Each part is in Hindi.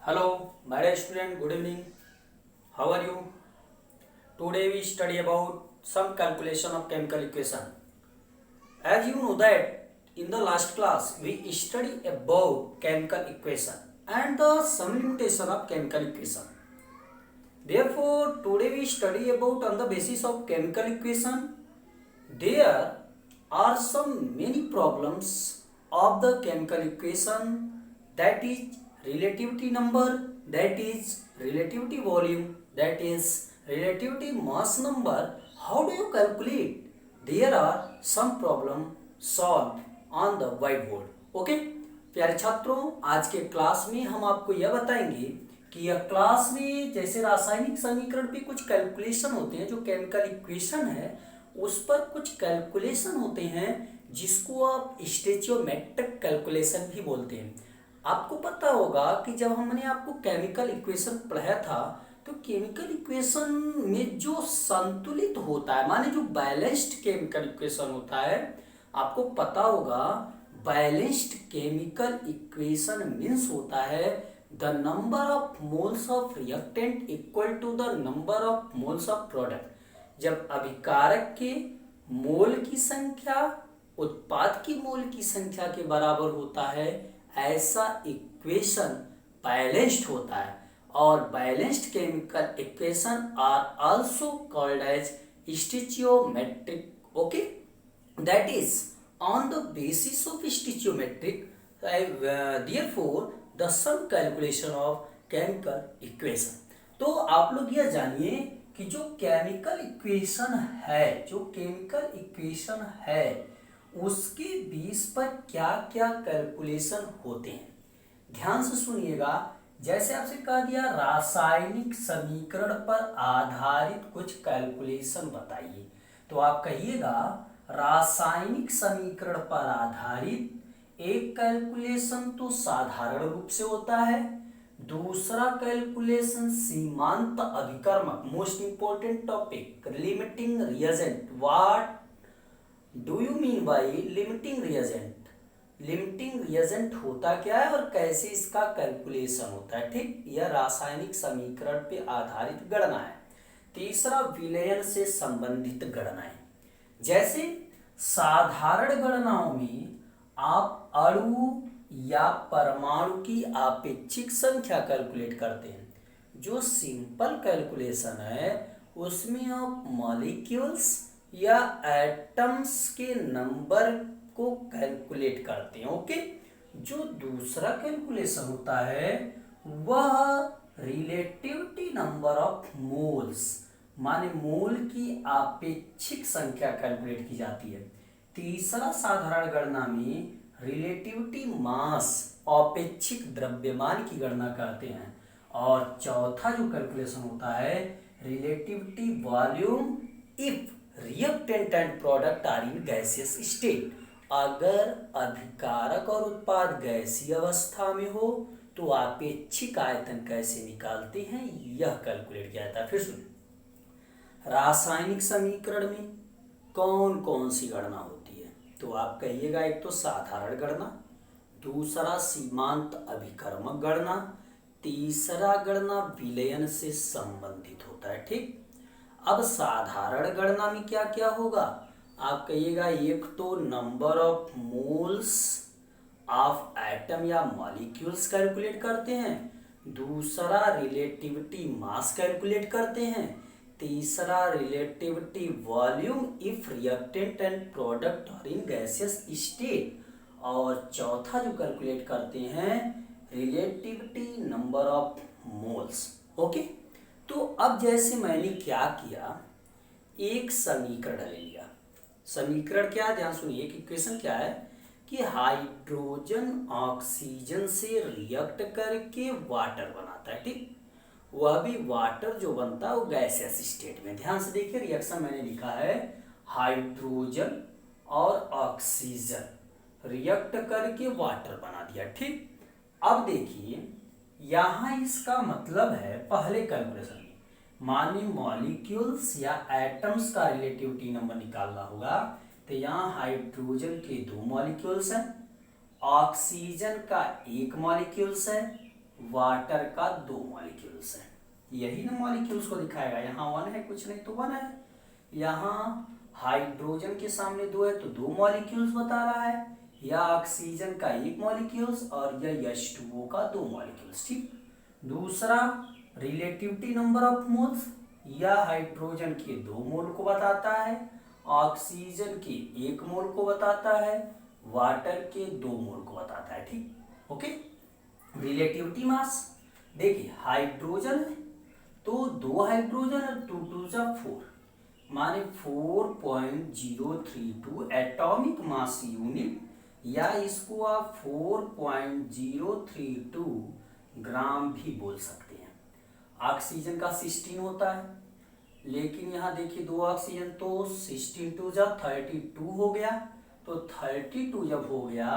Hello, my dear student, good evening. How are you? Today we study about some calculation of chemical equation. As you know that in the last class we study about chemical equation and the some limitation of chemical equation. Therefore, today we study about on the basis of chemical equation. There are some many problems of the chemical equation, that is relativity number, that is relativity volume, that is relativity mass number. How do you calculate? There are some problem solved on the whiteboard. Okay, प्यारे छात्रों, आज के क्लास में हम आपको यह बताएंगे कि यह क्लास में जैसे रासायनिक समीकरण पे कुछ कैलकुलेशन होते हैं, जो केमिकल इक्वेशन है उस पर कुछ कैलकुलेशन होते हैं जिसको आप स्टोइचियोमेट्रिक कैलकुलेशन भी बोलते हैं। आपको पता होगा कि जब हमने आपको केमिकल इक्वेशन पढ़ाया था तो केमिकल इक्वेशन में जो संतुलित होता है, माने जो बैलेंस्ड केमिकल इक्वेशन होता है, आपको पता होगा बैलेंस्ड केमिकल इक्वेशन मीन्स होता है the number of moles of reactant equal to the number of moles of product. जब अभिकारक के मोल की संख्या उत्पाद की मोल की संख्या के बराबर होता है, ऐसा इक्वेशन बैलेंस्ड होता है। और balanced chemical equation are also called as stoichiometric. Okay, that is on the basis of stoichiometric therefore the sum calculation of chemical equation। तो आप लोग यह जानिए कि जो केमिकल इक्वेशन है उसके बेस पर क्या क्या कैलकुलेशन होते हैं, ध्यान से सुनिएगा। जैसे आपसे कहा दिया रासायनिक समीकरण पर आधारित कुछ कैलकुलेशन बताइए, तो आप कहिएगा रासायनिक समीकरण पर आधारित एक कैलकुलेशन तो साधारण रूप से होता है, दूसरा कैलकुलेशन सीमांत अभिकर्मक, most important topic, limiting reagent. What do you mean by limiting reagent? Limiting reagent होता क्या है और कैसे इसका कैलकुलेशन होता है, ठीक। यह रासायनिक समीकरण पे आधारित गणना है। तीसरा विलयन से संबंधित गणनाएं, जैसे साधारण गणनाओं में आप अणु या परमाणु की आपेक्षिक संख्या कैलकुलेट करते हैं। जो सिंपल कैलकुलेशन है उसमें आप मॉलिक्यूल्स या एटम्स के नंबर को कैलकुलेट करते हैं। ओके, जो दूसरा कैलकुलेशन होता है वह रिलेटिविटी नंबर ऑफ मोल्स, माने मोल की आपेक्षिक संख्या कैलकुलेट की जाती है। तीसरा साधारण गणना में रिलेटिविटी मास, अपेक्षिक द्रव्यमान की गणना करते हैं। और चौथा जो कैलकुलेशन होता है relativity volume if reactant and product are in gaseous state. अगर अभिकारक और उत्पाद गैसीय अवस्था में हो तो अपेक्षिक आयतन कैसे निकालते हैं, यह कैलकुलेट किया जाता है। फिर सुनिए, रासायनिक समीकरण में कौन कौन सी गणना होती है, तो आप कहिएगा एक तो साधारण गणना, दूसरा सीमांत अभिकर्मक गणना, तीसरा गणना विलयन से संबंधित होता है, ठीक। अब साधारण गणना में क्या क्या होगा, आप कहिएगा एक तो number of moles of atom या मॉलिक्यूल्स कैलकुलेट करते हैं, दूसरा रिलेटिविटी मास कैलकुलेट करते हैं, तीसरा relativity volume if reactant and product are in gaseous state, और चौथा जो कैलकुलेट करते हैं relativity number of moles. Okay, तो अब जैसे मैंने क्या किया, एक समीकरण ले लिया। समीकरण क्या है, ध्यान सुनिए कि इक्वेशन क्या है कि हाइड्रोजन ऑक्सीजन से रिएक्ट करके वाटर बनाता है, ठीक। वह भी वाटर जो बनता है वो गैसियस स्टेट में। ध्यान से देखिए, रिएक्शन मैंने लिखा है हाइड्रोजन और ऑक्सीजन रिएक्ट करके वाटर बना दिया, ठीक। अब देखिए यहाँ इसका मतलब है पहले कैलकुलेशन में, माने मॉलिक्यूल्स या एटम्स का रिलेटिविटी नंबर निकालना होगा, तो यहाँ हाइड्रोजन के 2 मॉलिक्यूल्स हैं, ऑक्सीजन का 1 मॉलिक्यूल्स है, वाटर का 2 मॉलिक्यूल्स है। यही ना मॉलिक्यूल्स को दिखाएगा, यहाँ 1 है कुछ नहीं तो 1 है, यहाँ हाइड्रोजन के सामने 2 है तो 2 मॉलिक्यूल्स बता रहा है, या ऑक्सीजन का 1 मॉलिक्यूल्स और यह H2O का 2 मॉलिक्यूल्स। ठीक। दूसरा रिलेटिविटी नंबर ऑफ मोल्स, या हाइड्रोजन के 2 मोल को बताता है, ऑक्सीजन के 1 मोल को बताता है, वाटर के 2 मोल को बताता है। ठीक। ओके। रिलेटिविटी मास देखिए, हाइड्रोजन है तो 2 हाइड्रोजन है, 2 2 जा 4 माने 4.032 एटॉमिक मास यूनिट, या इसको आप 4.032 ग्राम भी बोल सकते हैं। ऑक्सीजन का 16 होता है, लेकिन यहाँ देखिए 2 ऑक्सीजन तो 16 2 जा 32 हो गया, तो 32 जब हो गया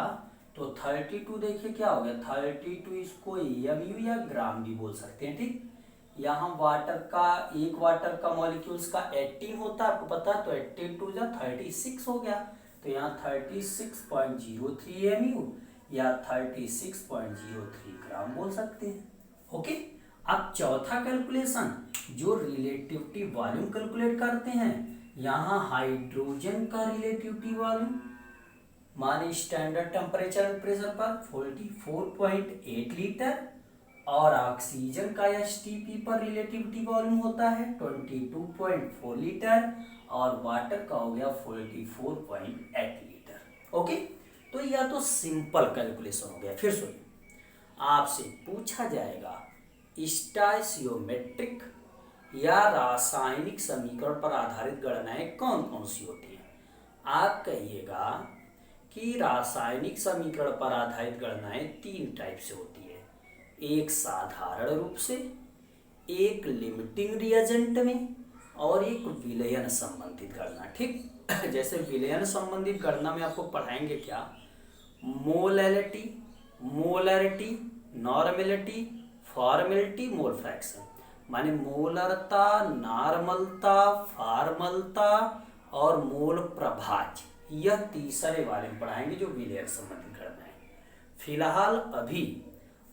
तो 32 देखिए क्या हो गया, 32 इसको एमयू या ग्राम भी बोल सकते हैं। ठीक। यहाँ वाटर का एक वाटर का मॉलिक्यूल्स का 18 होता है, आपको पता है, तो 18 2 जा 36 हो गया, तो यहाँ 36.03 एमयू या 36.03 ग्राम बोल सकते हैं। ओके। अब चौथा कैलकुलेशन जो रिलेटिविटी वॉल्यूम कैलकुलेट करते हैं, यहाँ हाइड्रोजन का रिलेटिविटी वॉल्यूम माने स्टैंडर्ड टेम्परेचर एंड प्रेशर पर 44.8 लीटर, और ऑक्सीजन का एसटीपी पर रिलेटिविटी वॉल्यूम होता है 22.4 लीटर, और वाटर का हो गया 44.8 लीटर। ओके। तो यह तो सिंपल कैलकुलेशन हो गया। फिर सुनिए, आपसे पूछा जाएगा स्टोइचियोमेट्रिक या रासायनिक समीकरण पर आधारित गणनाएं कौन कौन सी होती हैं। आप कहिएगा कि रासायनिक समीकरण पर आधारित गणनाएं 3 टाइप से होती है, एक साधारण रूप से, एक लिमिटिंग रिएजेंट में, और एक विलयन संबंधित गणना। ठीक। जैसे विलयन संबंधित गणना में आपको पढ़ाएंगे क्या, molality, molarity, normality, formality, mole fraction, माने मोलरता, नॉर्मलता, फॉर्मलता और मोल प्रभाज्य, यह तीसरे वाले में पढ़ाएंगे जो विलयन संबंधित गणना है। फिलहाल अभी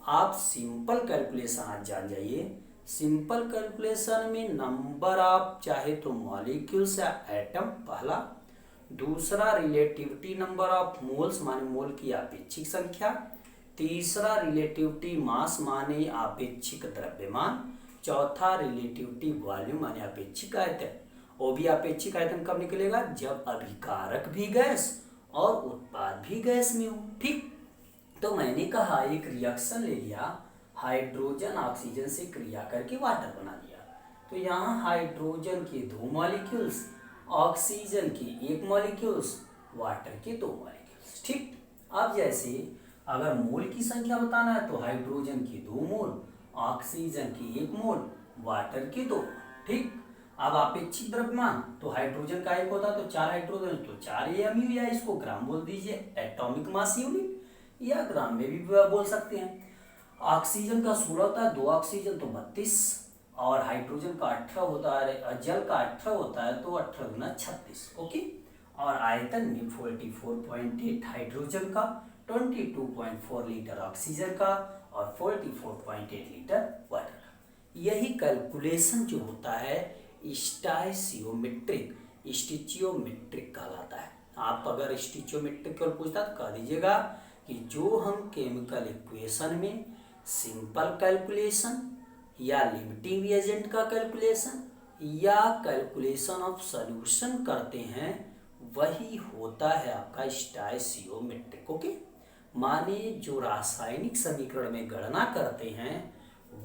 आप सिंपल कैलकुलेशन आज जान जाइए। सिंपल कैलकुलेशन में नंबर आप चाहे तो मॉलिक्यूल्स या एटम पहला, दूसरा रिलेटिविटी नंबर ऑफ मोल्स माने मोल की आपेक्षिक संख्या, तीसरा रिलेटिविटी मास माने आपेक्षिक द्रव्यमान, चौथा रिलेटिविटी वॉल्यूम माने आपेक्षिक आयतन। वो भी आपेक्षिक आयतन कब निकलेगा, जब अभिकारक भी गैस और उत्पाद भी गैस में हो। ठीक। तो मैंने कहा एक रिएक्शन ले लिया, हाइड्रोजन ऑक्सीजन से क्रिया करके वाटर बना दिया, तो यहाँ हाइड्रोजन के 2 मॉलिक्यूल्स, ऑक्सीजन के 1 मॉलिक्यूल्स, वाटर के 2 मॉलिक्यूल्स। ठीक। अब जैसे अगर मोल की संख्या बताना है तो हाइड्रोजन के 2 मोल, ऑक्सीजन के 1 मोल, वाटर के 2। ठीक। अब अपेक्षिक द्रव्यमान तो हाइड्रोजन का 1 होता तो 4 हाइड्रोजन तो 4 एमयू, या इसको ग्राम बोल दीजिए, एटॉमिक मास यूनिट, या ग्राम में भी बोल सकते हैं। ऑक्सीजन का 16 होता है, 2 ऑक्सीजन तो 32, और हाइड्रोजन का 18 होता है, जल का 18 होता है तो 18 गुना 36। ओके। और आयतन में 44.8 हाइड्रोजन का, 22.4 लीटर ऑक्सीजन का, और 44.8 लीटर वाटर का। यही कैलकुलेशन जो होता है स्टोइचियोमेट्रिक, स्टिचियोमेट्रिक कहलाता है। आप अगर स्टिचियोमेट्रिक पूछता तो कह दीजिएगा कि जो हम केमिकल इक्वेशन में सिंपल कैलकुलेशन या लिमिटिंग रिएजेंट का कैलकुलेशन या कैलकुलेशन ऑफ सॉल्यूशन करते हैं, वही होता है आपका स्टोइचियोमेट्रिक। ओके। माने जो रासायनिक समीकरण में गणना करते हैं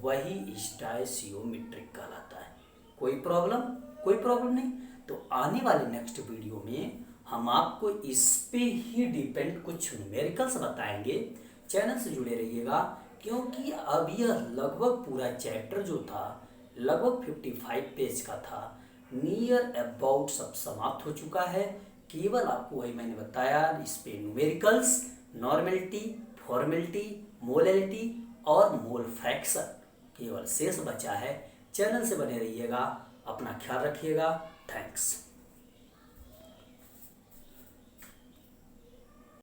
वही स्टोइचियोमेट्रिक कहलाता है। कोई प्रॉब्लम? कोई प्रॉब्लम नहीं। तो आने वाले नेक्स्ट वीडियो में हम आपको इस पे ही डिपेंड कुछ न्यूमेरिकल्स बताएंगे। चैनल से जुड़े रहिएगा, क्योंकि अब यह लगभग पूरा चैप्टर जो था लगभग 55 पेज का था, नियर अबाउट सब समाप्त हो चुका है। केवल आपको वही मैंने बताया, इस पे न्यूमेरिकल्स, नॉर्मेलिटी, फॉर्मेलिटी, मोलैलिटी और मोल फ्रैक्शन केवल शेष बचा है। चैनल से बने रहिएगा, अपना ख्याल रखिएगा। थैंक्स।